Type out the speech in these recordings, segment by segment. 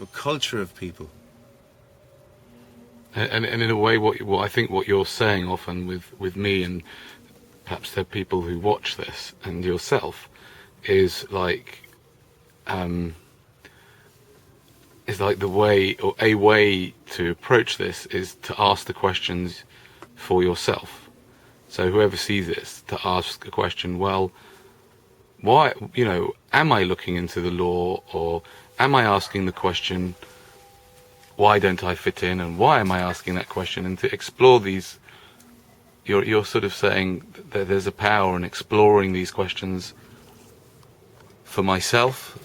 So a culture of people. And in a way, what I think what you're saying often with me, and perhaps there are people who watch this, and yourself, is like the way, or a way to approach this is to ask the questions for yourself. So whoever sees this, to ask a question, well, why, am I looking into the law, or am I asking the question, why don't I fit in, and why am I asking that question? And to explore these, you're sort of saying that there's a power in exploring these questions for myself.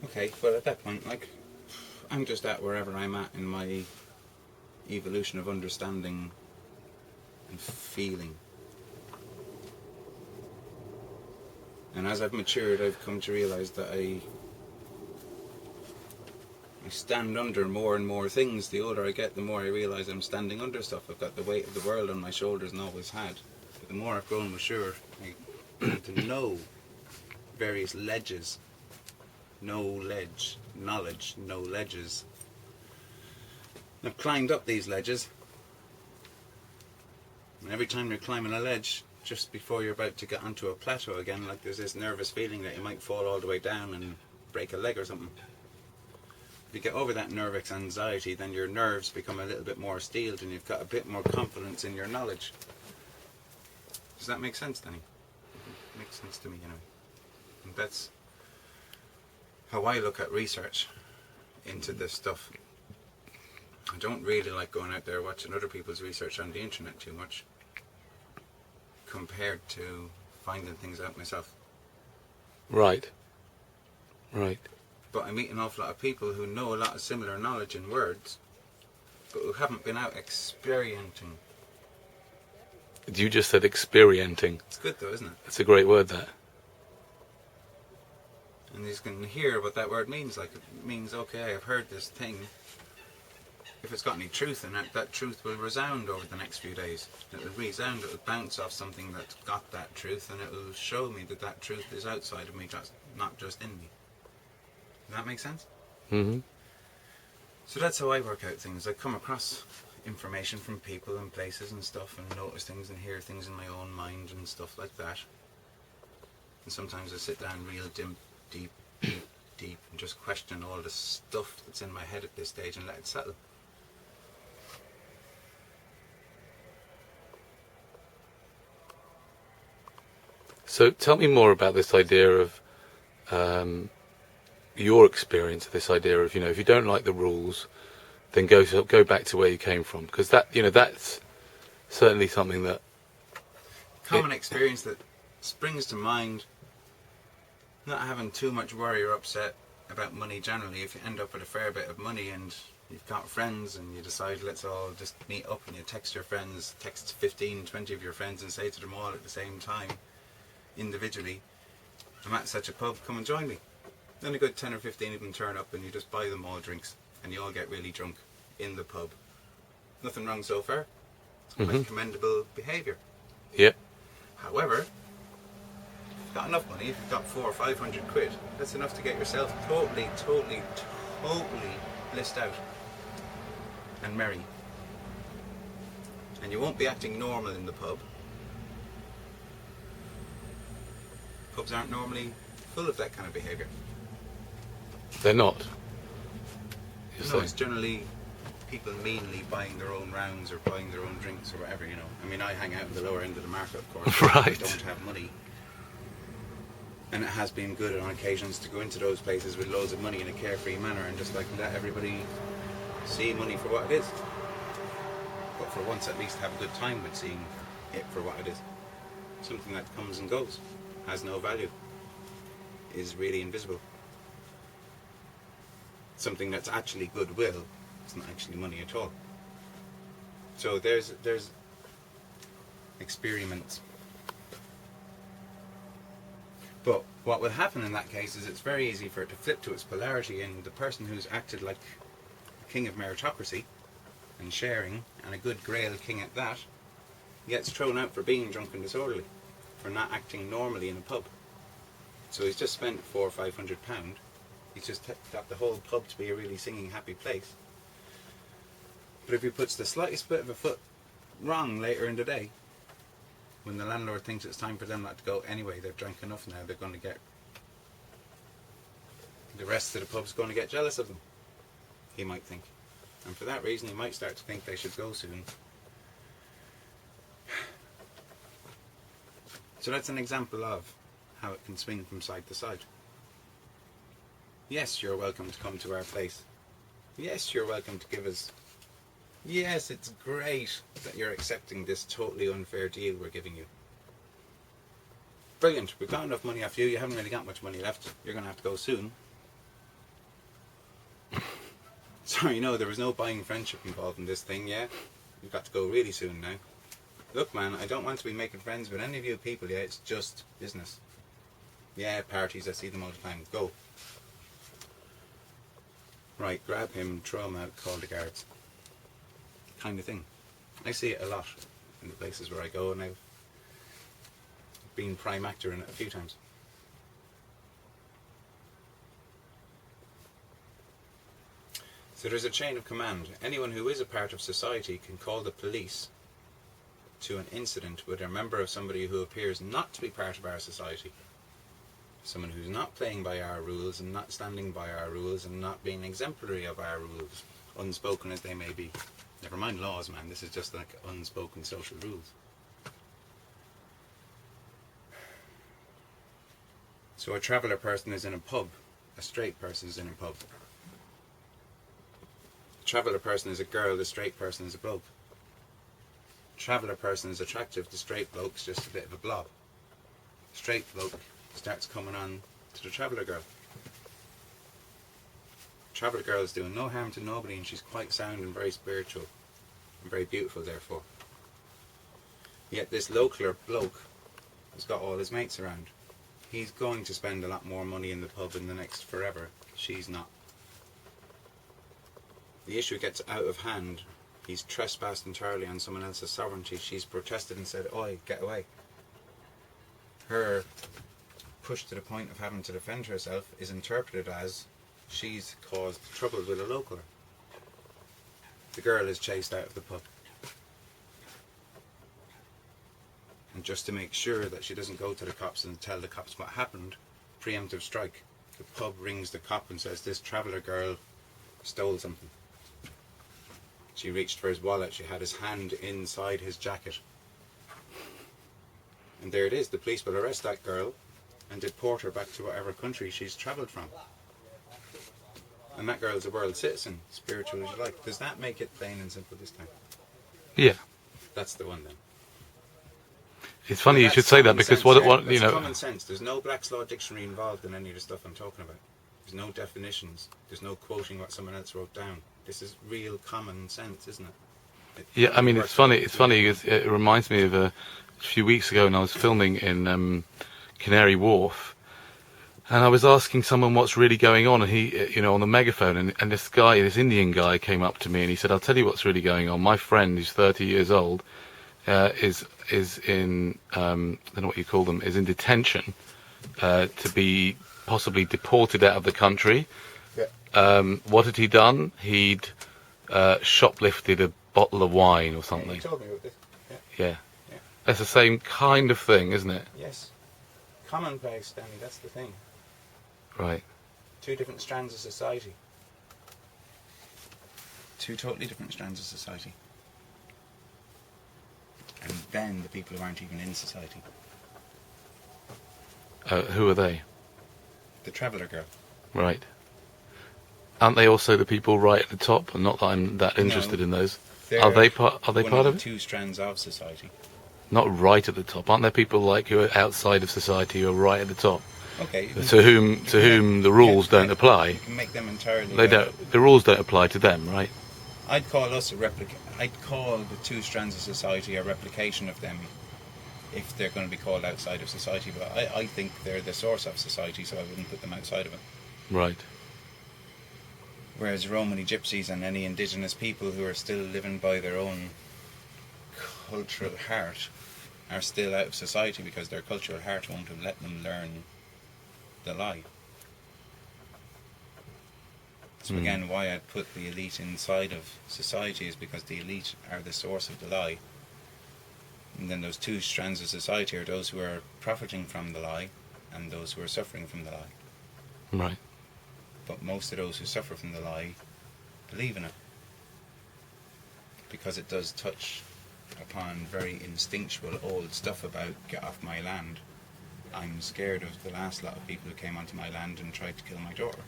Okay, but at that point, I'm just at wherever I'm at in my evolution of understanding and feeling. And as I've matured, I've come to realise that I stand under more and more things. The older I get, the more I realise I'm standing under stuff. I've got the weight of the world on my shoulders and always had. But the more I've grown mature, I need to know various ledges. No ledge, knowledge, no ledges. I've climbed up these ledges, and every time you're climbing a ledge, just before you're about to get onto a plateau again, there's this nervous feeling that you might fall all the way down and break a leg or something. If you get over that nervous anxiety, then your nerves become a little bit more steeled and you've got a bit more confidence in your knowledge. Does that make sense, Danny? It makes sense to me, And that's how I look at research into this stuff. I don't really like going out there watching other people's research on the internet too much, compared to finding things out myself. Right. But I meet an awful lot of people who know a lot of similar knowledge in words, but who haven't been out experimenting. You just said experienting. It's good though, isn't it? That's a great word, that. And you can hear what that word means. It means, okay, I've heard this thing. If it's got any truth in it, that truth will resound over the next few days. It will resound, it will bounce off something that's got that truth, and it will show me that that truth is outside of me, not just in me. Does that make sense? Mm-hmm. So that's how I work out things. I come across information from people and places and stuff, and notice things and hear things in my own mind and stuff like that. And sometimes I sit down real deep, and just question all the stuff that's in my head at this stage and let it settle. So tell me more about this idea of your experience of this idea of, if you don't like the rules, then go back to where you came from, because that's certainly something that common experience that springs to mind. Not having too much worry or upset about money generally. If you end up with a fair bit of money and you've got friends and you decide let's all just meet up, and you text your friends, text 15, 20 of your friends and say to them all at the same time, individually, I'm at such a pub, come and join me. Then a good 10 or 15 of them turn up and you just buy them all drinks and you all get really drunk in the pub. Nothing wrong so far. It's quite commendable behaviour. Yep. However, if you've got enough money, if you've got 400 or 500 quid, that's enough to get yourself totally blissed out and merry. And you won't be acting normal in the pub. Pubs aren't normally full of that kind of behaviour. They're not. No, it's generally people meanly buying their own rounds or buying their own drinks or whatever, I mean, I hang out in the lower end of the market, of course. Right. I don't have money. And it has been good on occasions to go into those places with loads of money in a carefree manner and just let everybody see money for what it is. But for once at least have a good time with seeing it for what it is. Something that comes and goes, has no value, is really invisible. Something that's actually goodwill, it's not actually money at all. So there's experiments. But what will happen in that case is it's very easy for it to flip to its polarity, and the person who's acted like a king of meritocracy and sharing, and a good grail king at that, gets thrown out for being drunk and disorderly. for not acting normally in a pub. So he's just spent £400 or £500. He's just got the whole pub to be a really singing, happy place. But if he puts the slightest bit of a foot wrong later in the day, when the landlord thinks it's time for them not to go anyway, they've drank enough now, they're going to get... the rest of the pub's going to get jealous of them, he might think. And for that reason, he might start to think they should go soon. So that's an example of how it can swing from side to side. Yes, you're welcome to come to our place. Yes, you're welcome to give us... Yes, it's great that you're accepting this totally unfair deal we're giving you. Brilliant, we've got enough money off you, you haven't really got much money left, you're going to have to go soon. Sorry, no, there was no buying friendship involved in this thing, yeah? You've got to go really soon now. Look man, I don't want to be making friends with any of you people, yeah? It's just business. Yeah, parties, I see them all the time. Go. Right, grab him, throw him out, call the guards. Kind of thing. I see it a lot in the places where I go, and I've been prime actor in it a few times. So there's a chain of command. Anyone who is a part of society can call the police to an incident with a member of somebody who appears not to be part of our society. Someone who's not playing by our rules and not standing by our rules and not being exemplary of our rules, unspoken as they may be. Never mind laws, man, this is just like unspoken social rules. So a traveller person is in a pub, a straight person is in a pub. A traveller person is a girl, the straight person is a bloke. A traveller person is attractive, the straight bloke's just a bit of a blob. Straight bloke starts coming on to the traveller girl. Traveller girl is doing no harm to nobody, and she's quite sound and very spiritual and very beautiful therefore. Yet this localer bloke has got all his mates around. He's going to spend a lot more money in the pub in the next forever. She's not. The issue gets out of hand. He's trespassed entirely on someone else's sovereignty. She's protested and said, "Oi, get away." Her push to the point of having to defend herself is interpreted as she's caused trouble with a localer. The girl is chased out of the pub. And just to make sure that she doesn't go to the cops and tell the cops what happened, preemptive strike. The pub rings the cop and says, "This traveller girl stole something. She reached for his wallet, she had his hand inside his jacket." And there it is, the police will arrest that girl and deport her back to whatever country she's travelled from. And that girl's a world citizen, spiritual as you like. Does that make it plain and simple this time? Yeah. That's the one then. It's funny you should say that, because what you know. Common sense. There's no Black's Law Dictionary involved in any of the stuff I'm talking about. There's no definitions. There's no quoting what someone else wrote down. This is real common sense, isn't it? Yeah, I mean, it's funny. It's funny because it reminds me of a few weeks ago when I was filming in Canary Wharf, and I was asking someone what's really going on, and he, you know, on the megaphone, and this guy, this Indian guy, came up to me and he said, "I'll tell you what's really going on. My friend, who's 30 years old, is in I don't know what you call them, is in detention to be possibly deported out of the country." Yeah. What had he done? He'd shoplifted a bottle of wine or something. You told me about this. Yeah. That's the same kind of thing, isn't it? Yes. Commonplace, Stanley, that's the thing. Right. Two different strands of society. Two totally different strands of society. And then the people who aren't even in society. Who are they? The traveller girl. Right. Aren't they also the people right at the top? And not that I'm that interested in those. Are they part? Are they part of it? Two strands of society. Not right at the top. Aren't there people like who are outside of society who are right at the top? Okay. To whom the rules don't apply. You can make them entirely. They don't. The rules don't apply to them, right? I'd call us a replica. I'd call the two strands of society a replication of them, if they're going to be called outside of society. But I think they're the source of society, so I wouldn't put them outside of it. Right. Whereas Romany gypsies and any indigenous people who are still living by their own cultural heart are still out of society because their cultural heart won't have let them learn the lie. So again, why I'd put the elite inside of society is because the elite are the source of the lie. And then those two strands of society are those who are profiting from the lie and those who are suffering from the lie. Right. But most of those who suffer from the lie believe in it. Because it does touch upon very instinctual old stuff about get off my land. I'm scared of the last lot of people who came onto my land and tried to kill my daughter.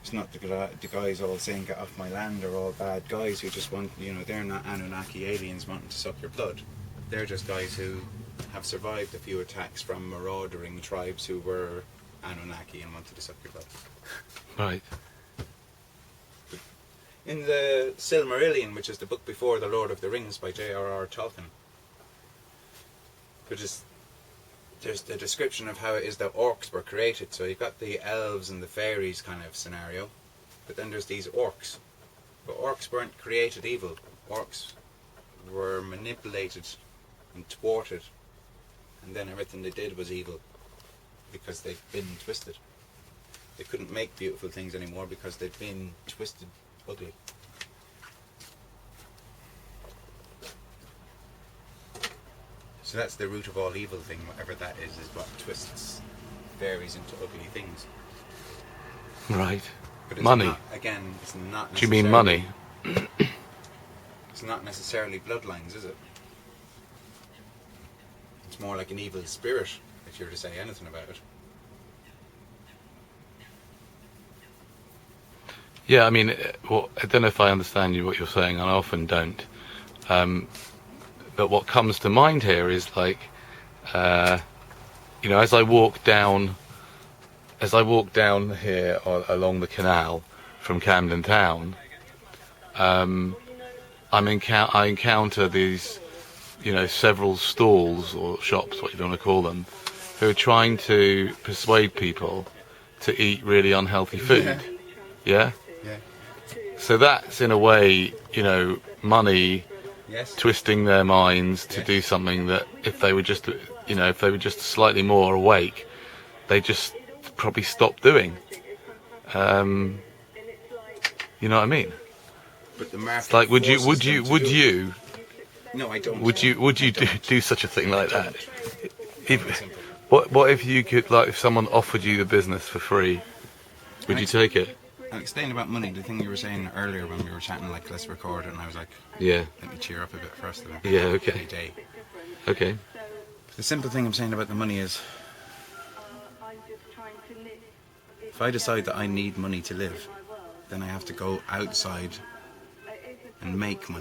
It's not the guys all saying get off my land are all bad guys who just want, they're not Anunnaki aliens wanting to suck your blood. They're just guys who have survived a few attacks from marauding tribes who were Anunnaki and wanted to suck your blood. Right. In the Silmarillion, which is the book before The Lord of the Rings by J.R.R. Tolkien, there's the description of how it is that orcs were created. So you've got the elves and the fairies kind of scenario, but then there's these orcs. But orcs weren't created evil. Orcs were manipulated and thwarted, and then everything they did was evil because they'd been twisted. They couldn't make beautiful things anymore because they'd been twisted ugly. So that's the root of all evil thing, whatever that is what twists fairies into ugly things. Right. But it's Money. Not, again, it's not necessarily... Do you mean money? It's not necessarily bloodlines, is it? It's more like an evil spirit, if you're to say anything about it. Yeah, I mean, I don't know if I understand what you're saying, and I often don't. But what comes to mind here is like, as I walk down here along the canal from Camden Town, I encounter these, several stalls or shops, what you want to call them, who are trying to persuade people to eat really unhealthy food. Yeah? Yeah. So that's in a way, money Yes. twisting their minds to do something that if they were just slightly more awake, they just probably stop doing. You know what I mean? But the market It's like, would you No, I don't. would you do such a thing like that? Simple. What if you could, like, if someone offered you the business for free, would you take it? I'll explain about money. The thing you were saying earlier when we were chatting, like, let's record it, and I was like, Yeah. let me cheer up a bit first. Yeah, okay. Every day. Okay. The simple thing I'm saying about the money is, if I decide that I need money to live, then I have to go outside and make money.